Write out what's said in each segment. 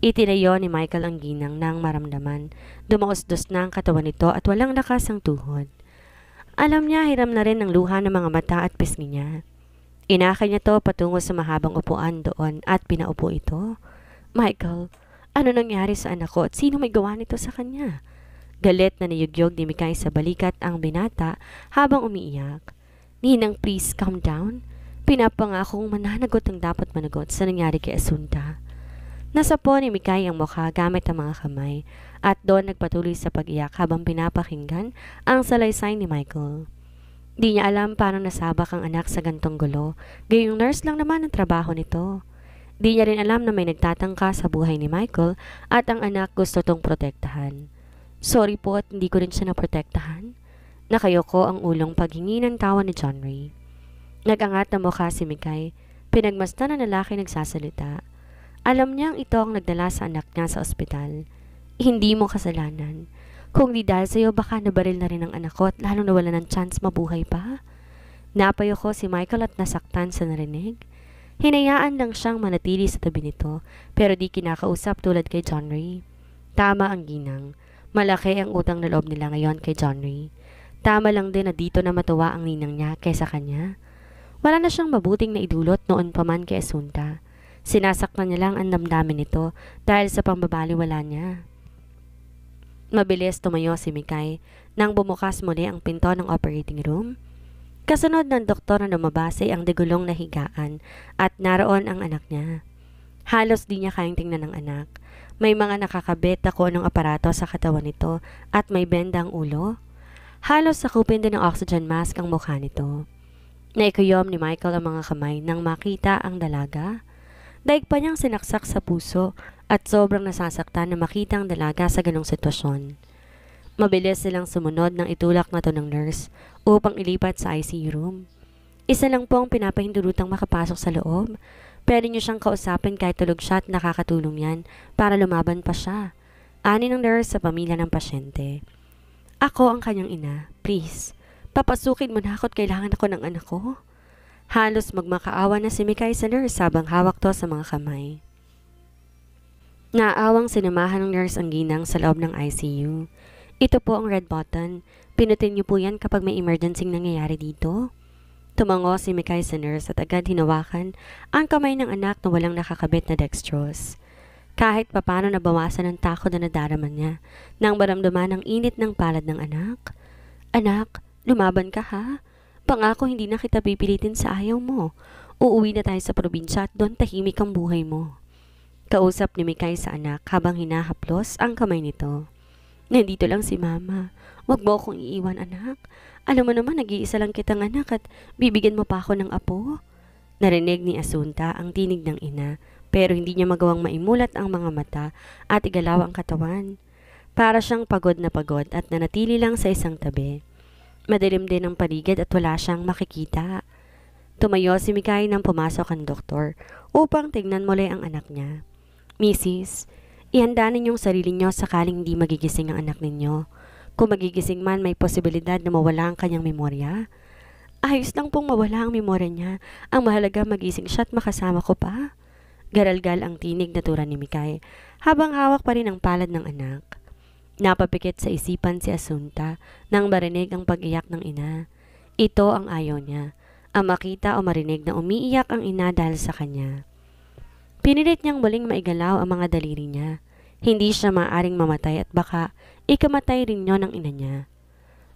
Itinayo ni Michael ang ginang nang maramdaman. Dumausdos na ang katawan nito at walang lakas ang tuhod. Alam niya hiram na rin ang luha ng mga mata at pisngi niya. Inakay niya to patungo sa mahabang upuan doon at pinaupo ito. Michael, ano nangyari sa anak ko at sino may gawa nito sa kanya? Galit na niyugyog ni Mikay sa balikat ang binata habang umiiyak. Ninang, please calm down. Pinapangakong mananagot ang dapat managot sa nangyari kay Asunta. Nasapo ni Mikay ang mukha gamit ang mga kamay at doon nagpatuloy sa pag-iyak habang pinapakinggan ang salaysay ni Michael. Di niya alam paano nasabak ang anak sa gantong gulo, gayong nurse lang naman ang trabaho nito. Di niya rin alam na may nagtatangka sa buhay ni Michael at ang anak gusto tong protektahan. Sorry po at hindi ko rin siya naprotektahan. Nakayoko ang ulong paghingi ng tawa ni John Ray. Nag-angat na mukha si Mikay, pinagmasdan ng lalaki nagsasalita. Alam niyang ito ang nagdala sa anak niya sa ospital. Hindi mo kasalanan. Kung di dahil sa'yo baka nabaril na rin ang anak ko at lalong nawala ng chance mabuhay pa. Napayo ko si Michael at nasaktan sa narinig. Hinayaan lang siyang manatili sa tabi nito pero di kinakausap tulad kay John Ray. Tama ang ginang. Malaki ang utang na loob nila ngayon kay John Ray. Tama lang din na dito na matuwa ang ninang niya kaysa kanya. Wala na siyang mabuting na idulot noon pa man kay Asunta. Sinasaktan niya lang ang damdamin nito dahil sa pambabaliwala niya. Mabilis tumayo si Mikay nang bumukas muli ang pinto ng operating room. Kasunod ng doktor na lumabas ay ang digulong na higaan at naroon ang anak niya. Halos di niya kayang tingnan ng anak. May mga nakakabit ako ng aparato sa katawan nito at may benda ang ulo. Halos sakupin din ng oxygen mask ang mukha nito. Naikuyom ni Michael ang mga kamay nang makita ang dalaga. Daig pa niyang sinaksak sa puso at sobrang nasasaktan na makita ang dalaga sa ganong sitwasyon. Mabilis silang sumunod nang itulak na to ng nurse upang ilipat sa ICU room. Isa lang po ang pinapahindulutang makapasok sa loob. Pwede niyo siyang kausapin kahit tulog siya at nakakatulong yan para lumaban pa siya. Ani ng nurse sa pamilya ng pasyente. Ako ang kanyang ina. Please, papasukin mo na ako at kailangan ako ng anak ko. Halos magmakaawa na si Mikay sa nurse habang hawak to sa mga kamay. Naawang sinamahan ng nurse ang ginang sa loob ng ICU. Ito po ang red button. Pinutin niyo po yan kapag may emergency nangyayari dito. Tumango si Mikay sa nurse at agad hinawakan ang kamay ng anak na walang nakakabit na dextrose. Kahit papano nabawasan ang takot na nadarama niya nang maramdaman ang init ng palad ng anak. Anak, lumaban ka ha? Pangako hindi na kita pipilitin sa ayaw mo. Uuwi na tayo sa probinsya at doon tahimik ang buhay mo. Kausap ni Mikay sa anak habang hinahaplos ang kamay nito. Nandito lang si mama. Huwag mo akong iiwan anak. Alam mo naman nag-iisa lang kitang anak at bibigyan mo pa ako ng apo. Narinig ni Asunta ang tinig ng ina pero hindi niya magawang maimulat ang mga mata at igalaw ang katawan. Para siyang pagod na pagod at nanatili lang sa isang tabi. Madilim din ang paligid at wala siyang makikita. Tumayo si Mikay nang pumasok ang doktor upang tignan muli ang anak niya. Mrs., ihanda ninyong sarili niyo sakaling hindi magigising ang anak ninyo. Kung magigising man, may posibilidad na mawala ang kanyang memorya. Ayos lang pong mawala ang memorya niya. Ang mahalaga magising siya at makasama ko pa. Garalgal ang tinig na tura ni Mikay habang hawak pa rin ang palad ng anak. Napapikit sa isipan si Asunta nang marinig ang pag-iyak ng ina. Ito ang ayaw niya, ang makita o marinig na umiiyak ang ina dahil sa kanya. Pinilit niyang muling maigalaw ang mga daliri niya. Hindi siya maaring mamatay at baka ikamatay rin niyo ng ina niya.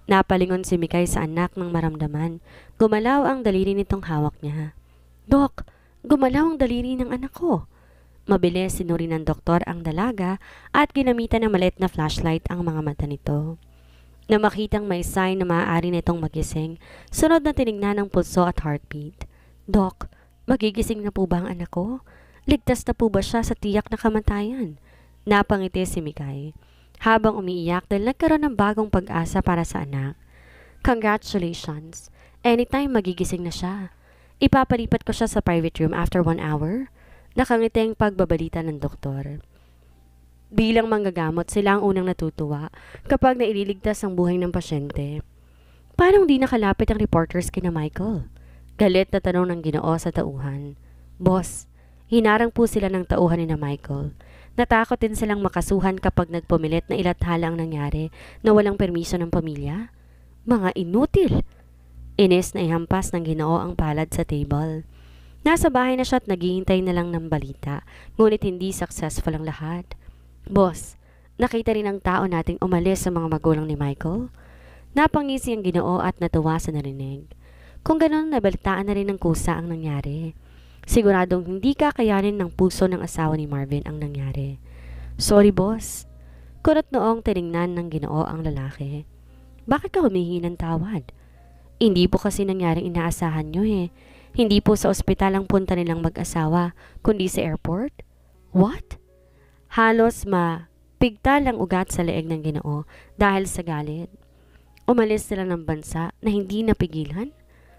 Napalingon si Mikay sa anak ng maramdaman. Gumalaw ang daliri nitong hawak niya. Dok, gumalaw ang daliri ng anak ko. Mabilis sinuri ng doktor ang dalaga at ginamitan ng maliit na flashlight ang mga mata nito. Na makitang may sign na maaari nitong magising, sunod na tinignan ang pulso at heartbeat. Dok, magigising na po ba ang anak ko? Ligtas na po ba siya sa tiyak na kamatayan? Napangiti si Mikay habang umiiyak dahil nagkaroon ng bagong pag-asa para sa anak. Congratulations! Anytime magigising na siya. Ipapalipat ko siya sa private room after 1 hour. Nakangiti ang pagbabalita ng doktor. Bilang manggagamot, sila ang unang natutuwa kapag naililigtas ang buhay ng pasyente. Paano hindi nakalapit ang reporters kina Michael? Galit na tanong ng Ginoo sa tauhan. Boss, hinarang po sila ng tauhan ni na Michael. Natakot din silang makasuhan kapag nagpumilit na ilathala ang nangyari na walang permiso ng pamilya. Mga inutil! Inis na ihampas ng Ginoo ang palad sa table. Nasa bahay na siya at naghihintay na lang ng balita, ngunit hindi successful ang lahat. Boss, nakita rin ang tao nating umalis sa mga magulang ni Michael? Napangisi ang Ginoo at natuwa sa narinig. Kung ganoon, nabalitaan na rin ng kusa ang nangyari. Siguradong hindi kakayanin ng puso ng asawa ni Marvin ang nangyari. Sorry, boss. Kurot noong tiningnan ng Ginoo ang lalaki. Bakit ka humihingi ng tawad? Hindi po kasi nangyaring inaasahan nyo eh. Hindi po sa ospital ang punta nilang mag-asawa, kundi sa airport. What? Halos mapigtal ang ugat sa leeg ng Ginoo dahil sa galit. Umalis sila ng bansa na hindi napigilan?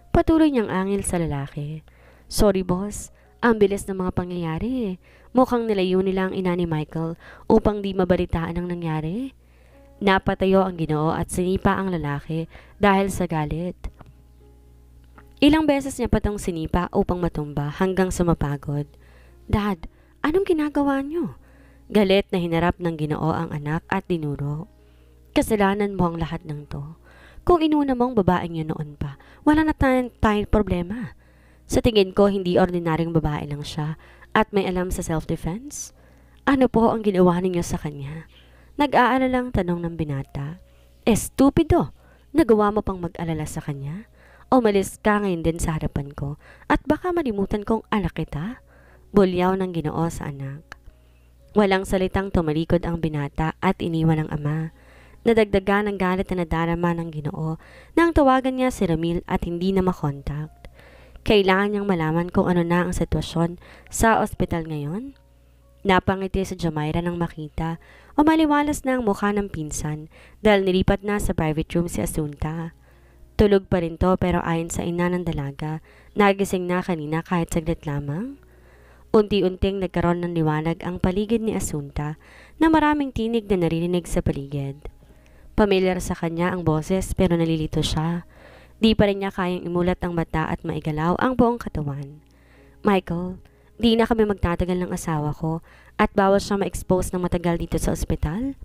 Patuloy niyang angil sa lalaki. Sorry boss, ang bilis ng mga pangyayari eh. Mukhang nilayo nila ang ina ni Michael upang di mabalitaan ang nangyari. Napatayo ang Ginoo at sinipa ang lalaki dahil sa galit. Ilang beses niya patong sinipa upang matumba hanggang sa mapagod. Dad, anong ginagawa niyo? Galit na hinarap ng Ginoo ang anak at dinuro. Kasalanan mo ang lahat ng to. Kung inuna mong babaeng yun noon pa, wala na tayong problema. Sa tingin ko, hindi ordinaryong babae lang siya at may alam sa self-defense. Ano po ang ginawa ninyo sa kanya? Nag-aalalang tanong ng binata. Estupido! Nagawa mo pang mag-alala sa kanya? Umalis ka ngayon din sa harapan ko at baka malimutan kong anak kita? Bulyaw ng Ginoo sa anak. Walang salitang tumalikod ang binata at iniwan ng ama. Nadagdagan ng galit na nadarama ng Ginoo nang tawagan niya si Ramil at hindi na makontakt. Kailangan niyang malaman kung ano na ang sitwasyon sa ospital ngayon. Napangiti si Jamaira nang makita o maliwalas na ang mukha ng pinsan dahil nilipat na sa private room si Asunta. Tulog pa rin to pero ayon sa ina ng dalaga, nagising na kanina kahit saglit lamang. Unti-unting nagkaroon ng liwanag ang paligid ni Asunta na maraming tinig na naririnig sa paligid. Pamilyar sa kanya ang boses pero nalilito siya. Di pa rin niya kayang imulat ang mata at maigalaw ang buong katawan. Michael, di na kami magtatagal ng asawa ko at bawal siya ma-expose ng matagal dito sa ospital.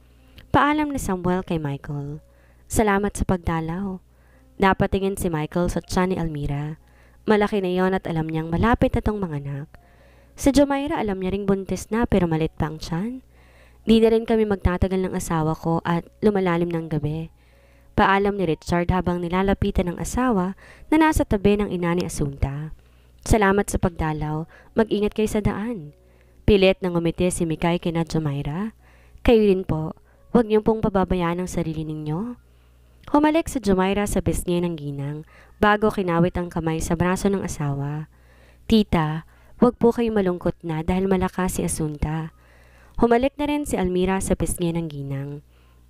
Paalam ni Samuel kay Michael. Salamat sa pagdalaw. Napatingin si Michael sa tiyan ni Almira. Malaki na yon at alam niyang malapit na tong mga anak. Sa Jumaira alam niya ring buntis na pero malit pa ang tiyan. Di na rin kami magtatagal ng asawa ko at lumalalim ng gabi. Paalam ni Richard habang nilalapitan ng asawa na nasa tabi ng ina ni Asunta. Salamat sa pagdalaw. Mag-ingat kayo sa daan. Pilit nang umiti si Mikay kina Jumaira. Kayo rin po. Huwag niyong pong pababayaan ang sarili ninyo. Humalik si Jumaira sa pisngi ng ginang bago kinawit ang kamay sa braso ng asawa. Tita, huwag po kayo malungkot na dahil malakas si Asunta. Humalik na rin si Almira sa pisngi ng ginang.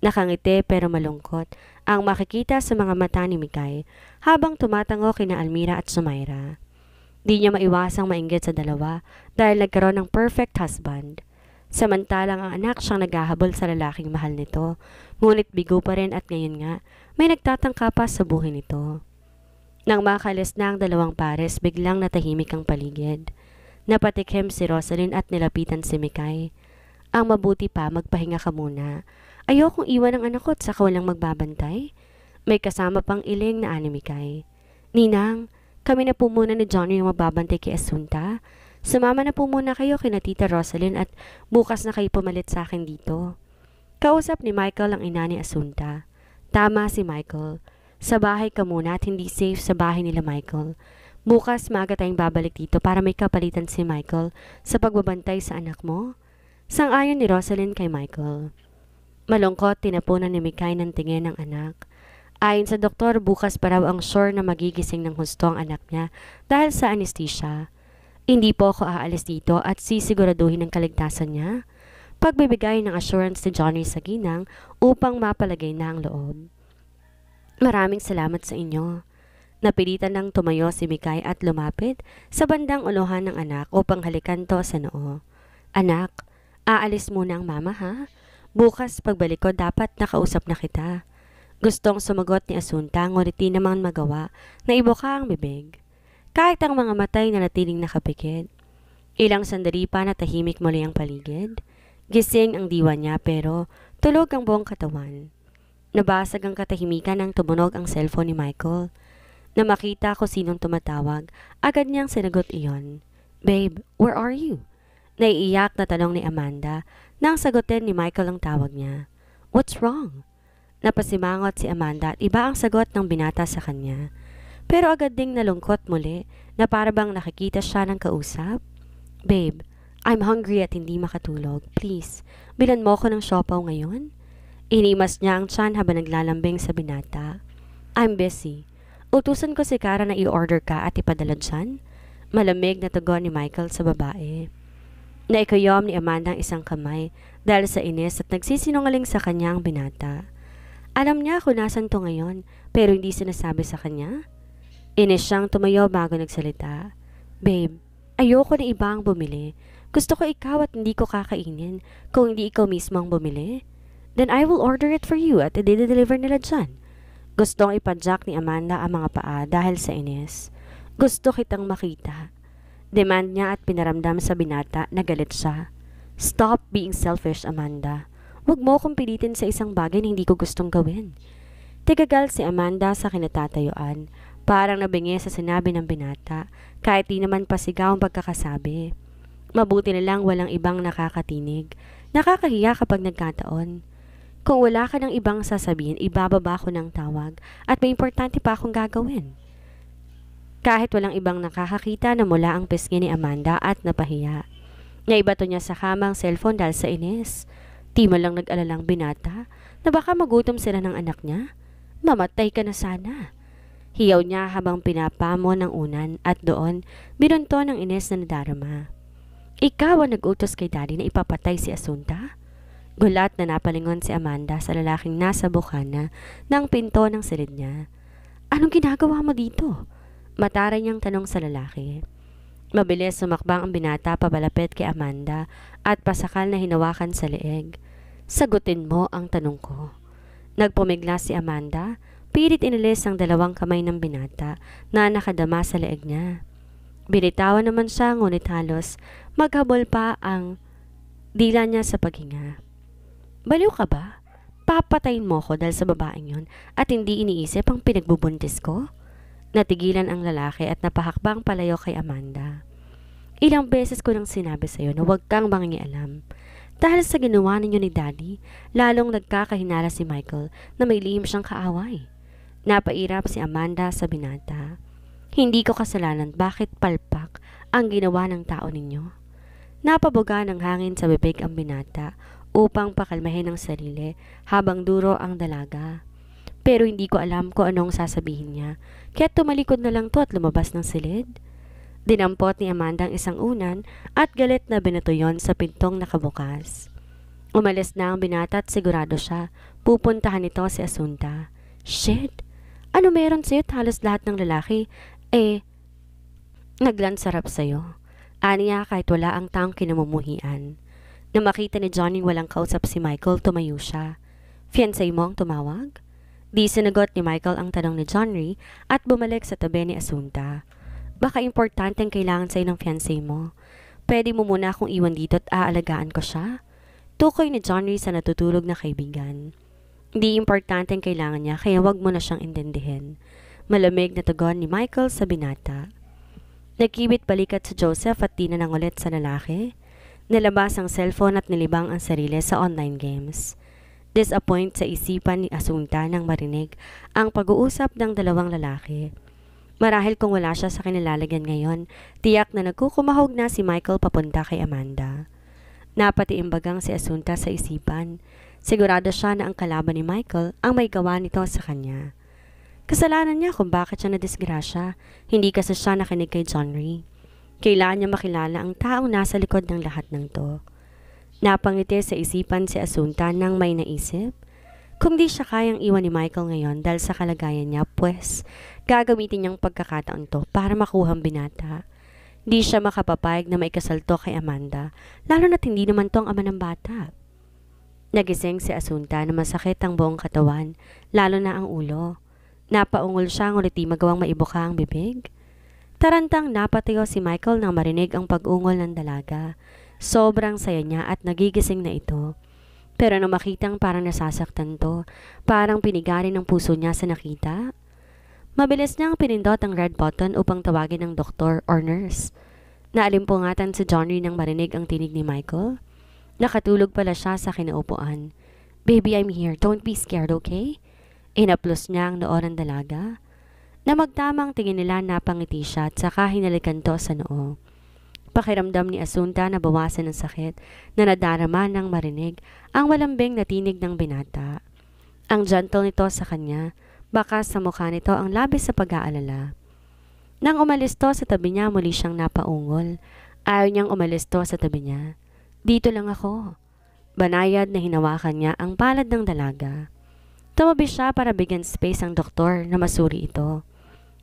Nakangiti pero malungkot ang makikita sa mga mata ni Mikay habang tumatango kina Almira at Jumaira. Di niya maiwasang mainggit sa dalawa dahil nagkaroon ng perfect husband. Samantalang ang anak siyang naghahabol sa lalaking mahal nito, ngunit bigo pa rin at ngayon nga may nagtatangka pa sa buhay nito. Nang makalis na ang dalawang pares, biglang natahimik ang paligid. Napatikim si Rosalyn at nilapitan si Mikay. Ang mabuti pa, magpahinga ka muna. Ayokong iwan ang anak ko at saka walang magbabantay. May kasama pang iling na ani Mikay. Ninang, kami na po muna ni Johnny yung magbabantay kay Asunta. Sumama na po muna kayo kina Tita Rosalyn at bukas na kayo pumalit sa akin dito. Kausap ni Michael ang ina ni Asunta. Tama si Michael. Sa bahay ka muna at hindi safe sa bahay nila Michael. Bukas maaga tayong babalik dito para may kapalitan si Michael sa pagbabantay sa anak mo. Sang-ayon ni Rosalyn kay Michael. Malungkot tinapunan ni Mikay ng tingin ng anak. Ayon sa doktor, bukas pa raw ang sure na magigising ng husto ang anak niya dahil sa anesthesia. Hindi po ako aalis dito at sisiguraduhin ang kaligtasan niya. Pagbibigay ng assurance ni Johnny sa ginang upang mapalagay na ang loob. Maraming salamat sa inyo. Napilitan ng tumayo si Mikay at lumapit sa bandang uluhan ng anak upang halikan to sa noo. Anak, aalis muna ang mama ha? Bukas pagbalik ko dapat nakausap na kita. Gustong sumagot ni Asunta ngunit di naman magawa na ibuka ang bibig. Kahit ang mga matay na natiling nakapikit. Ilang sandali pa na tahimik muli ang paligid. Gising ang diwa niya pero tulog ang buong katawan. Nabasag ang katahimikan nang tumunog ang cellphone ni Michael. Na makita ko sinong tumatawag, agad niyang sinagot iyon. Babe, where are you? Naiiyak na tanong ni Amanda nang sagutin ni Michael ang tawag niya. What's wrong? Napasimangot si Amanda at iba ang sagot ng binata sa kanya. Pero agad ding nalungkot muli na parabang nakikita siya ng kausap. Babe, I'm hungry at hindi makatulog. Please, bilan mo ko ng siopaw ngayon? Inimas niya ang tiyan habang naglalambing sa binata. I'm busy. Utusan ko si Kara na i-order ka at ipadala dyan. Malamig na tugon ni Michael sa babae. Naikayom ni Amanda ang isang kamay dahil sa inis at nagsisinungaling sa kanya ang binata. Alam niya kung nasan to ngayon pero hindi sinasabi sa kanya. Inis siyang tumayo bago nagsalita. Babe, ayoko na iba ang bumili. Gusto ko ikaw at hindi ko kakainin kung hindi ikaw mismo ang bumili. Then I will order it for you at i-deliver nila dyan. Gustong ipadyak ni Amanda ang mga paa dahil sa inis. Gusto kitang makita. Demand niya at pinaramdam sa binata na galit siya. Stop being selfish, Amanda. Huwag mo akong pilitin sa isang bagay na hindi ko gustong gawin. Tigagal si Amanda sa kinatatayuan. Parang nabingi sa sinabi ng binata kahit di naman pasigaw ang pagkakasabi. Mabuti na lang walang ibang nakakatinig. Nakakahiya kapag nagkataon. Kung wala ka ng ibang sasabihin, ibababa ko ng tawag at may importante pa akong gagawin. Kahit walang ibang nakakakita na mula ang pisngi ni Amanda at napahiya. Naibato niya sa kama ang cellphone dahil sa inis. Di man lang nag-alalang binata na baka magutom sila ng anak niya. Mamatay ka na sana. Hiyaw niya habang pinapamo ng unan at doon binunto ng inis na nadarama. Ikaw ang nag-utos kay Daddy na ipapatay si Asunta? Gulat na napalingon si Amanda sa lalaking nasa bukana ng pinto ng silid niya. Anong ginagawa mo dito? Mataray niyang tanong sa lalaki. Mabilis sumakbang ang binata papalapit kay Amanda at pasakal na hinawakan sa leeg. Sagutin mo ang tanong ko. Nagpumigla si Amanda, pilit inilis ang dalawang kamay ng binata na nakadama sa leeg niya. Binitawan naman siya ngunit halos maghabol pa ang dila niya sa paghinga. Baliw ka ba? Papatayin mo ko dahil sa babaeng yon at hindi iniisip ang pinagbubuntis ko? Natigilan ang lalaki at napahakbang palayo kay Amanda. Ilang beses ko nang sinabi sa iyo na huwag kang mangingialam. Dahil sa ginawa ninyo ni Daddy, lalong nagkakahinala si Michael na may lihim siyang kaaway. Napairap si Amanda sa binata. Hindi ko kasalanan bakit palpak ang ginawa ng tao ninyo. Napabuga ng hangin sa bibig ang binata upang pakalmahin ang sarili habang duro ang dalaga. Pero hindi ko alam kung anong sasabihin niya, kaya tumalikod na lang to at lumabas ng silid. Dinampot ni Amanda ang isang unan at galit na binato yon sa pintong nakabukas. Umalis na ang binata at sigurado siya, pupuntahan nito si Asunta. Shit! Ano meron sa'yo at halos lahat ng lalaki? Naglansarap sa'yo. Aniya kahit wala ang taong kinamumuhian. Na makita ni Johnny walang kausap si Michael, tumayo siya. Fiancé mo ang tumawag? Di sinagot ni Michael ang tanong ni Johnny at bumalik sa tabi ni Asunta. Baka importante ang kailangan sa'yo ng fiancé mo. Pwede mo muna akong iwan dito at aalagaan ko siya? Tukoy ni Johnny sa natutulog na kaibigan. Di importante ang kailangan niya kaya wag mo na siyang intindihin. Malamig na tugon ni Michael sa binata. Nagkibit balikat sa Joseph at di na nangulit sa lalaki. Nilabas ang cellphone at nilibang ang sarili sa online games. Disappoint sa isipan ni Asunta nang marinig ang pag-uusap ng dalawang lalaki. Marahil kung wala siya sa kinilalagyan ngayon, tiyak na nagkukumahog na si Michael papunta kay Amanda. Napatiimbagang si Asunta sa isipan. Sigurado siya na ang kalaban ni Michael ang may gawa nito sa kanya. Kasalanan niya kung bakit siya nadisgrasya, hindi kasi siya nakinig kay John Ray. Kailangan niya makilala ang taong nasa likod ng lahat ng to. Napangiti sa isipan si Asunta nang may naisip. Kung di siya kayang iwan ni Michael ngayon dahil sa kalagayan niya, pues gagamitin niyang pagkakataon to para makuha ang binata. Di siya makapapayag na maikasal to kay Amanda, lalo na't hindi naman to ang ama ng bata. Nagising si Asunta na masakit ang buong katawan, lalo na ang ulo. Napaungol siya ngunit di magawang maibuka ang bibig. Tarantang napatayo si Michael nang marinig ang pag-ungol ng dalaga. Sobrang saya niya at nagigising na ito. Pero nang makitang parang nasasaktan to, parang pinigarin ng puso niya sa nakita. Mabilis niyang pinindot ang red button upang tawagin ng doktor or nurse. Naalimpungatan si Johnny nang marinig ang tinig ni Michael. Nakatulog pala siya sa kinaupuan. "Baby, I'm here. Don't be scared, okay?" Inaplos niya ang noo ng dalaga. Na magtamang tingin nila napangiti siya at saka hinalikan to sa noo. Pakiramdam ni Asunta na bawasan ng sakit na nadarama nang marinig ang malambing na tinig ng binata. Ang gentle nito sa kanya, baka sa mukha nito ang labis sa pag-aalala. Nang umalis to sa tabi niya, muli siyang napaungol. Ayaw niyang umalis to sa tabi niya. "Dito lang ako." Banayad na hinawakan niya ang palad ng dalaga. Tumabi siya para bigyan space ang doktor na masuri ito.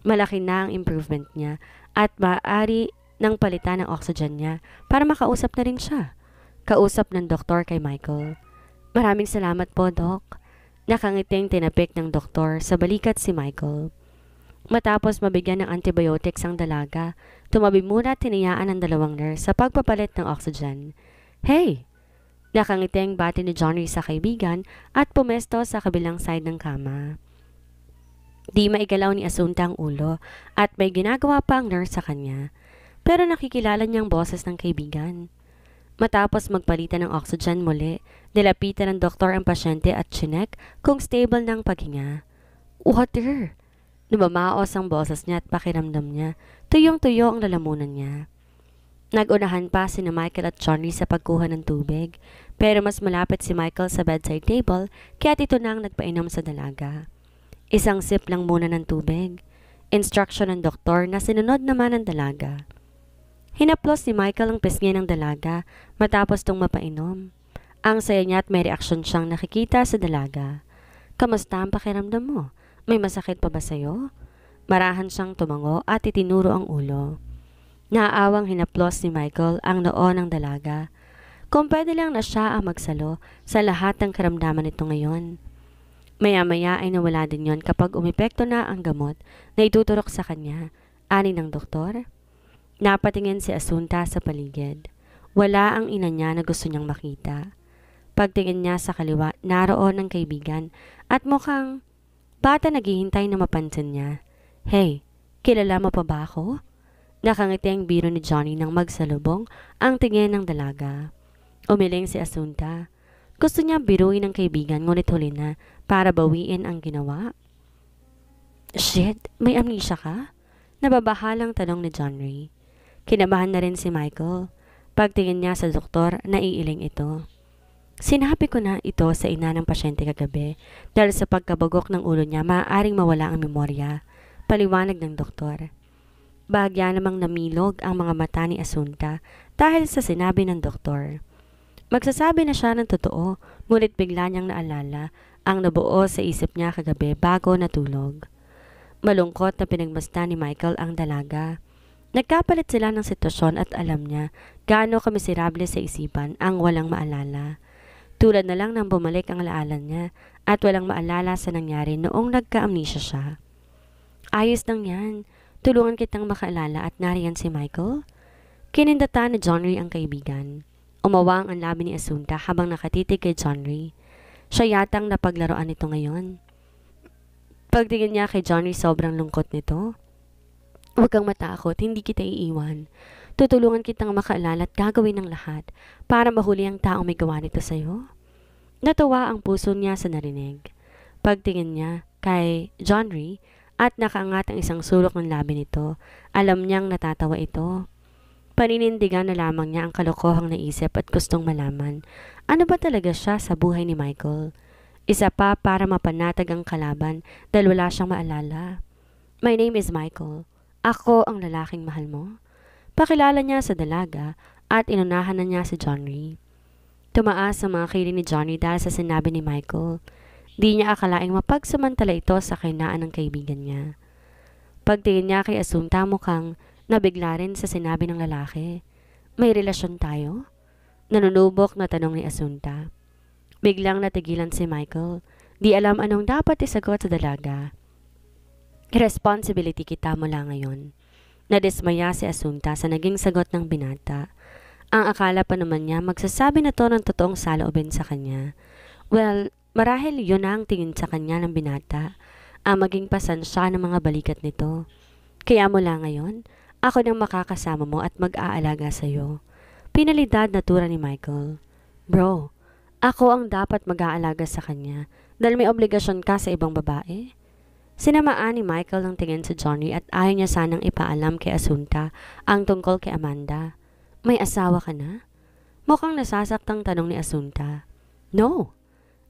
Malaki na ang improvement niya at maaari nang palitan ang oxygen niya para makausap na rin siya. Kausap ng doktor kay Michael. "Maraming salamat po, Doc." Nakangiting tinapik ng doktor sa balikat si Michael. Matapos mabigyan ng antibiotics ang dalaga, tumabi muna at tinayaan ng dalawang nurse sa pagpapalit ng oxygen. "Hey!" Nakangiting bati ni Johnny sa kaibigan at pumesto sa kabilang side ng kama. Di maigalaw ni Asunta ang ulo at may ginagawa pa ang nurse sa kanya, pero nakikilala niyang boses ng kaibigan. Matapos magpalitan ng oxygen muli, nilapitan ng doktor ang pasyente at chinek kung stable ng paghinga. "Water!" Lumamaos ang boses niya at pakiramdam niya, tuyong-tuyo ang lalamunan niya. Nagunahan pa si Michael at Johnny sa pagkuha ng tubig, pero mas malapit si Michael sa bedside table kaya't ito na ang nagpainom sa dalaga. Isang sip lang muna ng tubig. Instruction ng doktor na sinunod naman ng dalaga. Hinaplos ni Michael ang pisngi ng dalaga matapos tong mapainom. Ang saya niya at may reaksyon siyang nakikita sa dalaga. "Kamusta ang pakiramdam mo? May masakit pa ba sa'yo?" Marahan siyang tumango at itinuro ang ulo. Naaawang hinaplos ni Michael ang noo ng dalaga. Kung pwede lang na siya ang magsalo sa lahat ng karamdaman nito ngayon. Maya-maya ay nawala din yon kapag umepekto na ang gamot na ituturok sa kanya, ani ng doktor. Napatingin si Asunta sa paligid. Wala ang ina niya na gusto niyang makita. Pagtingin niya sa kaliwa, naroon ang kaibigan at mukhang bata naghihintay na mapansin niya. "Hey, kilala mo pa ba ako?" Nakangiti ang biro ni Johnny nang magsalubong ang tingin ng dalaga. Umiling si Asunta. Gusto niya biruin ang kaibigan ngunit huli na para bawiin ang ginawa. "Shit, may amnesia ka?" Nababahalang tanong ni Johnny. Kinabahan na rin si Michael. Pagtingin niya sa doktor, naiiling ito. "Sinabi ko na ito sa ina ng pasyente kagabi dahil sa pagkabagok ng ulo niya maaaring mawala ang memorya," paliwanag ng doktor. Bahagya namang namilog ang mga mata ni Asunta dahil sa sinabi ng doktor. Magsasabi na siya ng totoo, ngunit bigla niyang naalala ang nabuo sa isip niya kagabi bago natulog. Malungkot na pinagmasdan ni Michael ang dalaga. Nagkapalit sila ng sitwasyon at alam niya gaano kamiserable sa isipan ang walang maalala. Tulad na lang nang bumalik ang alaala niya at walang maalala sa nangyari noong nagka-amnesia siya. "Ayos lang yan. Tulungan kitang makaalala at nariyan si Michael." Kinindatan ni Johnny ang kaibigan. Umawang ang labi ni Asunta habang nakatitig kay Johnny. Siya yatang napaglaruan nito ngayon. Pagtingin niya kay Johnny, sobrang lungkot nito. "Huwag kang matakot, hindi kita iiwan. Tutulungan kitang makaalala at gagawin ng lahat para mahuli ang taong may gawa nito sa'yo." Natuwa ang puso niya sa narinig. Pagtingin niya kay Johnny at nakaangat ang isang sulok ng labi nito, alam niyang natatawa ito. Paninindigan na lamang niya ang kalokohang naisip at gustong malaman, ano ba talaga siya sa buhay ni Michael? Isa pa para mapanatag ang kalaban dahil wala siyang maalala. "My name is Michael. Ako ang lalaking mahal mo." Pakilala niya sa dalaga at inunahan na niya si Johnny. Tumaas ang mga kilay ni Johnny dahil sa sinabi ni Michael. Di niya akalaing mapagsamantala ito sa kahinaan ng kaibigan niya. Pagtingin niya kay Asunta, mukhang nabigla rin sa sinabi ng lalaki. "May relasyon tayo?" Nanunubok na tanong ni Asunta. Biglang natigilan si Michael. Di alam anong dapat isagot sa dalaga. "Responsibility kita mula ngayon." Nadismaya si Asunta sa naging sagot ng binata. Ang akala pa naman niya magsasabi na to ng totoong saloobin sa kanya. Well, marahil yun na ang tingin sa kanya ng binata, ang maging pasensya ng mga balikat nito. Kaya mula ngayon, ako nang makakasama mo at mag-aalaga sa'yo. Pinalidad na tura ni Michael. Bro, ako ang dapat mag-aalaga sa kanya dahil may obligasyon ka sa ibang babae? Sinamaan ni Michael ang tingin sa Johnny at ayaw niya sanang ipaalam kay Asunta ang tungkol kay Amanda. May asawa ka na? Mukhang nasasaktang tanong ni Asunta. No.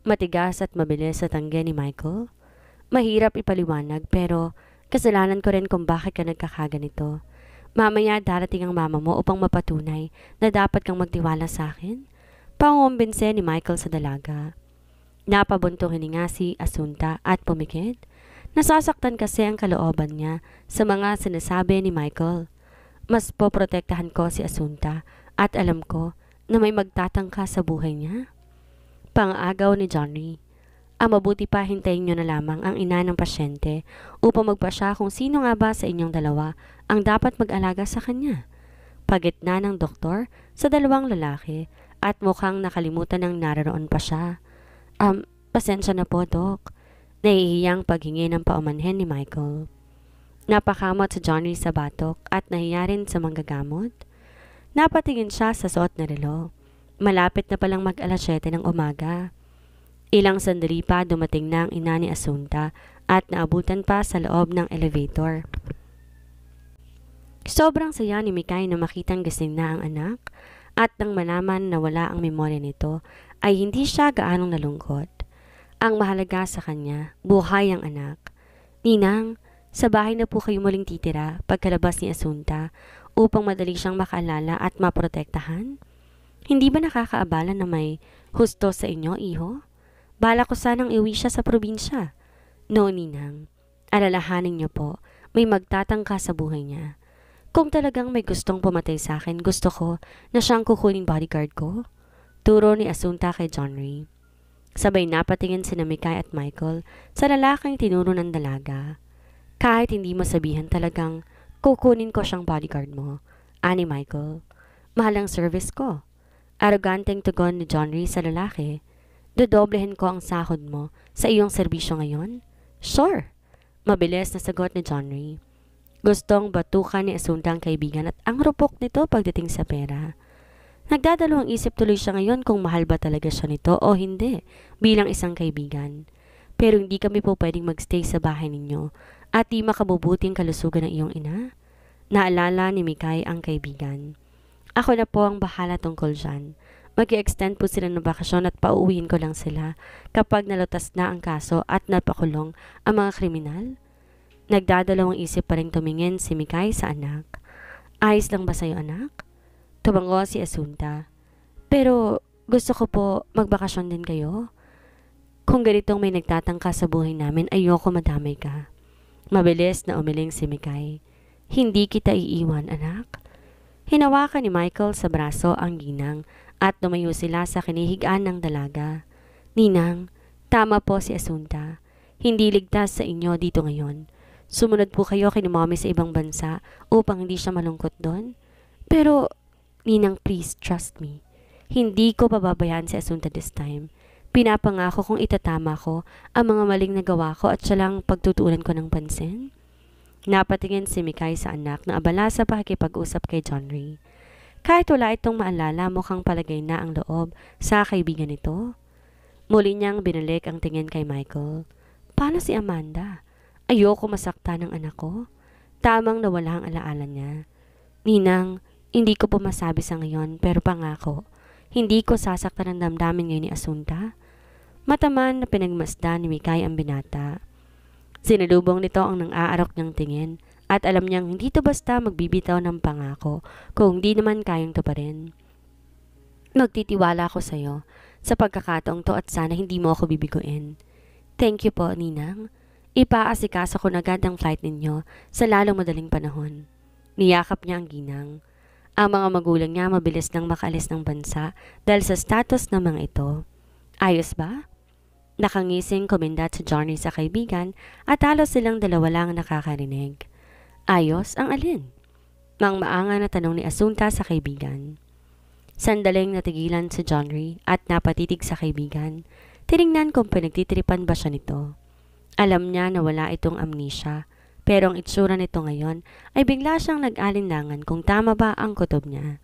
Matigas at mabilis sa tanggi ni Michael. Mahirap ipaliwanag pero kasalanan ko rin kung bakit ka nagkakaganito. Mamaya darating ang mama mo upang mapatunay na dapat kang magtiwala sa akin. Pangumbinse ni Michael sa dalaga. Napabuntong hininga si Asunta at pumikit. Nasasaktan kasi ang kalooban niya sa mga sinasabi ni Michael. Mas poprotektahan ko si Asunta at alam ko na may magtatangka sa buhay niya. Pang-agaw ni Johnny. Mabuti pa hintayin niyo na lamang ang ina ng pasyente upang magpasya kung sino nga ba sa inyong dalawa ang dapat mag-alaga sa kanya. Pagitna ng doktor sa dalawang lalaki at mukhang nakalimutan ng naroon pa siya. Pasensya na po, Dok. Nahihiyang paghingi ng paumanhin ni Michael. Napakamot si Johnny sa batok at nahiya rin sa manggagamot. Napatingin siya sa suot na relo. Malapit na palang mag-alas 7 ng umaga. Ilang sandali pa dumating na ang ina ni Asunta at naabutan pa sa loob ng elevator. Sobrang saya ni Mikay na makitang gising na ang anak at nang malaman na wala ang memorya nito ay hindi siya gaanong nalungkot. Ang mahalaga sa kanya, buhay ang anak. Ninang, sa bahay na po kayo muling titira pagkalabas ni Asunta upang madali siyang makaalala at maprotektahan? Hindi ba nakakaabala na may husto sa inyo, iho? Bala ko sanang iuwi siya sa probinsya. No, Ninang. Alalahanin niyo po, may magtatangka sa buhay niya. Kung talagang may gustong pumatay sa akin, gusto ko na siyang kukuning bodyguard ko. Turo ni Asunta kay John Ray. Sabay napatingin sina Mikay at Michael sa lalaking tinuro ng dalaga. Kahit hindi mo sabihan talagang kukunin ko siyang bodyguard mo, ani Michael. Mahal ang service ko. Aroganteng tugon ni John Ray sa lalaki. Dodoblehin ko ang sahod mo sa iyong serbisyo ngayon? Sure. Mabilis na sagot ni John Ray. Gustong batukan ni Asunta ang kaibigan at ang rupok nito pagdating sa pera. Nagdadalawang isip tuloy siya ngayon kung mahal ba talaga siya nito o hindi bilang isang kaibigan. Pero hindi kami po pwedeng magstay sa bahay ninyo at di makabubuting kalusugan ng iyong ina. Naalala ni Mikay ang kaibigan. Ako na po ang bahala tungkol dyan. Mag-i-extend po sila ng bakasyon at pauuwiin ko lang sila kapag nalutas na ang kaso at napakulong ang mga kriminal. Nagdadalawang isip pa rin tumingin si Mikay sa anak. Ayos lang ba sa'yo, anak? Tumango si Asunta. Pero gusto ko po magbakasyon din kayo. Kung ganitong may nagtatangka sa buhay namin, ayoko madamay ka. Mabilis na umiling si Mikay. Hindi kita iiwan, anak. Hinawakan ni Michael sa braso ang ginang at lumayo sila sa kinihigaan ng dalaga. Ninang, tama po si Asunta. Hindi ligtas sa inyo dito ngayon. Sumunod po kayo kay Mommy sa ibang bansa upang hindi siya malungkot doon. Pero, Ninang, please trust me. Hindi ko pababayaan si Asunta this time. Pinapangako kong itatama ko ang mga maling nagawa ko at siya lang pagtutuunan ko ng pansin. Napatingin si Mikay sa anak na abala sa pakikipag-usap kay John Ray. Kahit wala itong maalala, mukhang palagay na ang loob sa kaibigan nito. Muli niyang binalik ang tingin kay Michael. Paano si Amanda? Ayoko masaktan ng anak ko. Tamang nawala ang alaala niya. Ninang, hindi ko po masabi sa ngayon pero pangako, hindi ko sasaktan ang damdamin ngayon ni Asunta. Mataman na pinagmasdan ni Mikay ang binata. Sinalubong nito ang nang-aarok niyang tingin at alam niyang hindi to basta magbibitaw ng pangako kung hindi naman kayang to pa rin. Magtitiwala ako sa iyo sa pagkakataong to at sana hindi mo ako bibiguin. Thank you po, Ninang. Ipaasikaso ko na agad ang flight ninyo sa lalong madaling panahon. Niyakap niya ang ginang. Ang mga magulang niya mabilis nang makaalis ng bansa dahil sa status ng mga ito. Ayos ba? Nakangising kumindat si Johnny sa kaibigan at halos silang dalawa lang nakakarinig. Ayos ang alin? Mang maanga na tanong ni Asunta sa kaibigan. Sandaling natigilan si Johnny at napatitig sa kaibigan. Tiningnan kung pinagtitripan ba siya nito. Alam niya na wala itong amnesia, pero ang itsura nito ngayon ay bigla siyang nag-alinlangan kung tama ba ang kutob niya.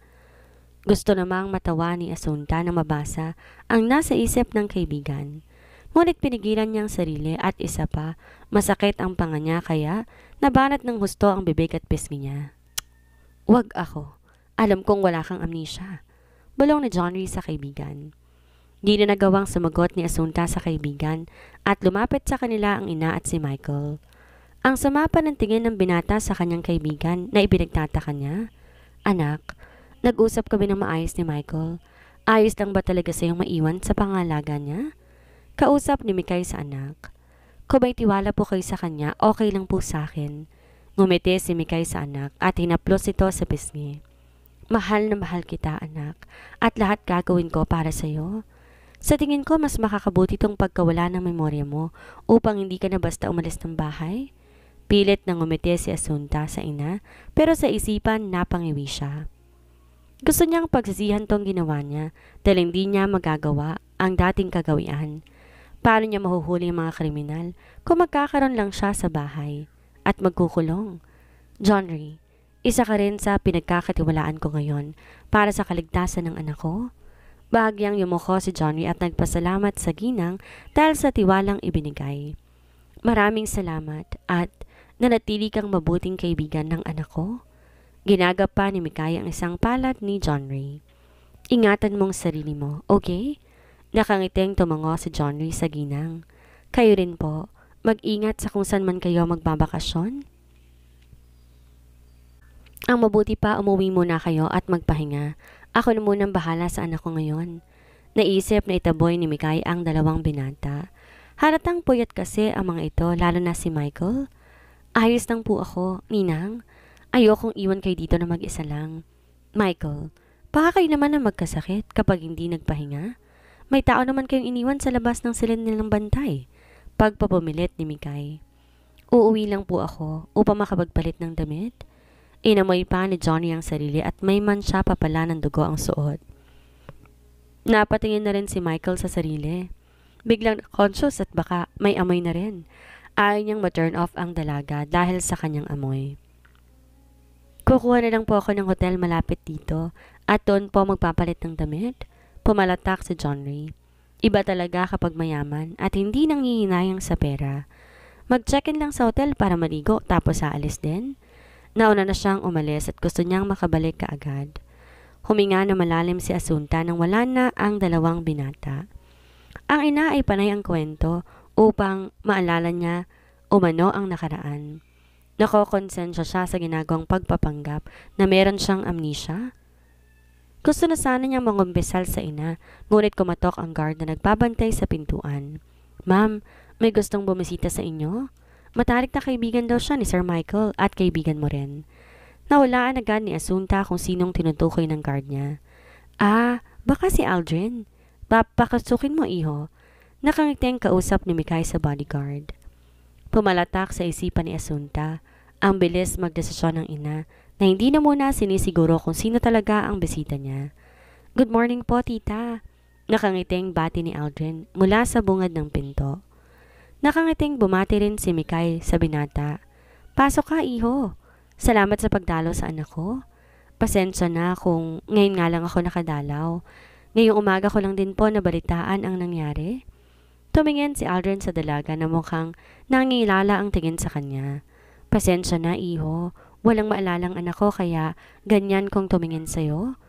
Gusto namang matawa ni Asunta na mabasa ang nasa isip ng kaibigan. Ngunit pinigilan niyang sarili at isa pa, masakit ang panga niya kaya nabanat ng husto ang bibig at pisngi niya. "Wag ako. Alam kong wala kang amnesia." Bulong ni Johnny sa kaibigan. Di na nagawang sumagot ni Asunta sa kaibigan at lumapit sa kanila ang ina at si Michael. Ang sama pa ng tingin ng binata sa kanyang kaibigan na ipinagtataka niya. "Anak, nag-usap kami ng maayos ni Michael. Ayos lang ba talaga sa'yong maiwan sa pangalaga niya?" Kausap ni Mikay sa anak. "Kung may tiwala po kayo sa kanya, okay lang po sa akin." Ngumiti si Mikay sa anak at hinaplos ito sa pisngi. "Mahal na mahal kita, anak, at lahat gagawin ko para sa'yo. Sa tingin ko mas makakabuti tong pagkawala ng memorya mo upang hindi ka na basta umalis ng bahay." Pilit na ngumiti si Asunta sa ina pero sa isipan napangiwi siya. Gusto niyang pagsisihan tong ginawa niya dahil hindi niya magagawa ang dating kagawian. Paano niya mahuhuli ang mga kriminal kung magkakaroon lang siya sa bahay at magkukulong? "Johnny, isa ka rin sa pinagkakatiwalaan ko ngayon para sa kaligtasan ng anak ko." Bahagyang yumuko si Johnny at nagpasalamat sa ginang dahil sa tiwalang ibinigay. "Maraming salamat at nanatili kang mabuting kaibigan ng anak ko." Ginagap pa ni Mikay ang isang palad ni Johnny. "Ingatan mong sarili mo, okay?" Nakangiting tumango si Johnny sa ginang. "Kayo rin po, mag-ingat sa kung saan man kayo magbabakasyon. Ang mabuti pa umuwi muna kayo at magpahinga. Ako na munang bahala sa anak ko ngayon." Naisip na itaboy ni Mikay ang dalawang binata. Halatang puyat kasi ang mga ito, lalo na si Michael. "Ayos lang po ako, Ninang. Ayokong iwan kayo dito na mag-isa lang." "Michael, baka kayo naman na magkasakit kapag hindi nagpahinga. May tao naman kayong iniwan sa labas ng silid nilang bantay." Pagpapumilit ni Mikay. "Uuwi lang po ako upang makapagpalit ng damit." Inamoy pa ni Johnny ang sarili at may mansya pa pala ng dugo ang suot. Napatingin na rin si Michael sa sarili. Biglang conscious at baka may amoy na rin. Ayaw niyang ma-turn off ang dalaga dahil sa kanyang amoy. "Kukuha na lang po ako ng hotel malapit dito at doon po magpapalit ng damit." Pumalatak si Johnny. Iba talaga kapag mayaman at hindi nanghihinayang sa pera. Mag-check-in lang sa hotel para maligo tapos aalis din. Nauna na siyang umalis at gusto niyang makabalik kaagad. Huminga na malalim si Asunta nang wala na ang dalawang binata. Ang ina ay panay ang kwento upang maalala niya umano ang nakaraan. Nakokonsensya siya sa ginagawang pagpapanggap na meron siyang amnesia. Gusto na sana niyang mangumbisal sa ina, ngunit kumatok ang guard na nagbabantay sa pintuan. "Ma'am, may gustong bumisita sa inyo?" Matarik na kaibigan daw siya ni Sir Michael at kaibigan mo rin. Nawalaan agad ni Asunta kung sinong tinutukoy ng guard niya. "Ah, baka si Aldrin. Papakasukin mo, iho." Nakangiting kausap ni Mikay sa bodyguard. Pumalatak sa isipan ni Asunta. Ang bilis magdesisyon ng ina na hindi na muna sinisiguro kung sino talaga ang bisita niya. "Good morning po, tita." Nakangiting bati ni Aldrin mula sa bungad ng pinto. Nakangiting bumati rin si Mikay sa binata. "Pasok ka, iho. Salamat sa pagdalo sa anak ko. Pasensya na kung ngayon nga lang ako nakadalaw. Ngayong umaga ko lang din po nabalitaan ang nangyari." Tumingin si Aldrin sa dalaga na mukhang nangingilala ang tingin sa kanya. "Pasensya na, iho. Walang maalalang anak ko kaya ganyan kong tumingin sa'yo."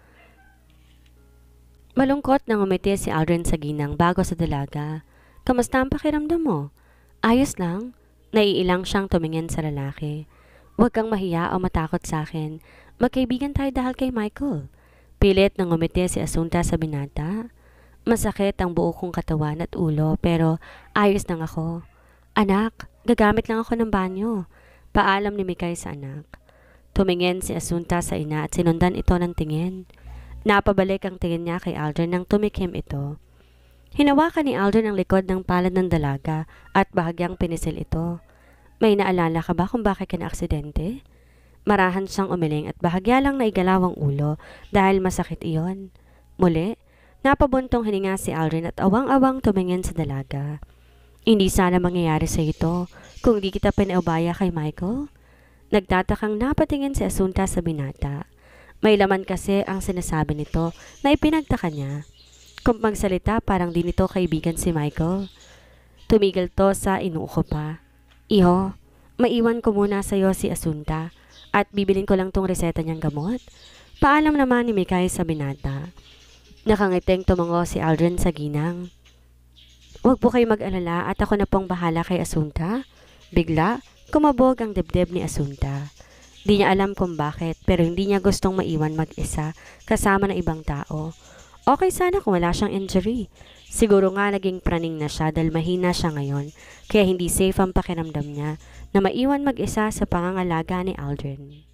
Malungkot na ngumiti si Aldrin sa ginang bago sa dalaga. "Kamusta ang pakiramdam mo?" "Ayos lang." Naiilang siyang tumingin sa lalaki. "Huwag kang mahiya o matakot sa akin. Magkaibigan tayo dahil kay Michael." Pilit na ngumiti si Asunta sa binata. "Masakit ang buo kong katawan at ulo pero ayos lang ako." "Anak, gagamit lang ako ng banyo." Paalam ni Mikay sa anak. Tumingin si Asunta sa ina at sinundan ito ng tingin. Napabalik ang tingin niya kay Aldrin nang tumikim ito. Hinawakan ni Aldrin ang likod ng palad ng dalaga at bahagyang pinisil ito. "May naalala ka ba kung bakit ka na-aksidente?" Marahan siyang umiling at bahagya lang naigalaw ang ulo dahil masakit iyon. Muli, napabuntong hininga si Aldrin at awang-awang tumingin sa dalaga. Hindi sana mangyayari sa ito kung di kita pinaubaya kay Michael. Nagtatakang napatingin si Asunta sa binata. May laman kasi ang sinasabi nito na ipinagtaka niya. Kung magsalita parang di nito kaibigan si Michael. Tumigil to sa inuuko pa. Iho, maiwan ko muna sa'yo si Asunta at bibilin ko lang tong reseta niyang gamot. Paalam naman ni Mikay sa binata. Nakangiting tumango si Aldrin sa ginang. Huwag po kayo mag-alala at ako na pong bahala kay Asunta. Bigla, kumabog ang dibdib ni Asunta. Di niya alam kung bakit pero hindi niya gustong maiwan mag-isa kasama ng ibang tao. Okay sana kung wala siyang injury. Siguro nga naging praning na siya dahil mahina siya ngayon kaya hindi safe ang pakiramdam niya na maiwan mag-isa sa pangangalaga ni Aldrin.